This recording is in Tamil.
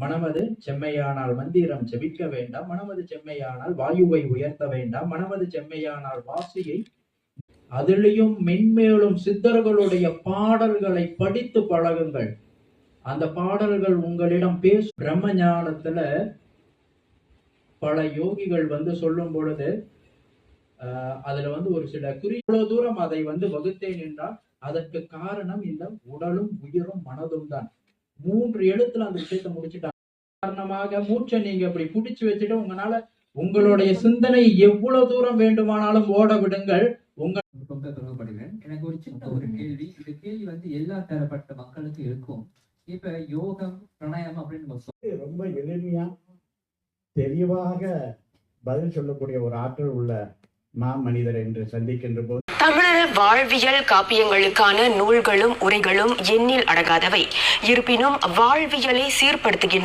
மனமது செம்மையானால் மந்திரம் செபிக்க வேண்டாம், மனமது செம்மையானால் வாயுவை உயர்த்த வேண்டாம், மனமது செம்மையானால் வாசியை. அதிலையும் மென்மேலும் சித்தர்களுடைய பாடல்களை படித்து பழகுங்கள். அந்த பாடல்கள் உங்களிடம் பேசும். பிரம்ம ஞானத்துல பல யோகிகள் சொல்லும் பொழுது அதுல ஒரு சில இவ்வளவு தூரம் அதை வகுத்தேன் என்றால் அதற்கு காரணம் இந்த உடலும் உயிரும் மனதும் தான். 3 எழுத்துல அந்த விஷயத்தை முடிச்சுட்டாங்க. காரணமாக மூச்சை நீங்க அப்படி புடிச்சு வச்சுட்டு உங்களுடைய சிந்தனை எவ்வளவு தூரம் வேண்டுமானாலும் ஓட விடுங்கள். தொடர்படுகிறேன். எனக்கு ஒரு சின்ன ஒரு கேள்வி. இந்த கேள்வி எல்லா தரப்பட்ட மக்களுக்கு இருக்கும். இப்ப யோகம் பிராணாயாமம் அப்படின்னு ரொம்ப எளிமையா தெளிவாக பதில் சொல்லக்கூடிய ஒரு ஆற்றல் உள்ள மாமனிதர் என்று சந்திக்கின்ற போது தமிழர் வாழ்வியல் காப்பியங்களுக்கான நூல்களும் உரைகளும் எண்ணில் அடங்காதவை. இருப்பினும் வாழ்வியலை சீர்படுத்துகின்ற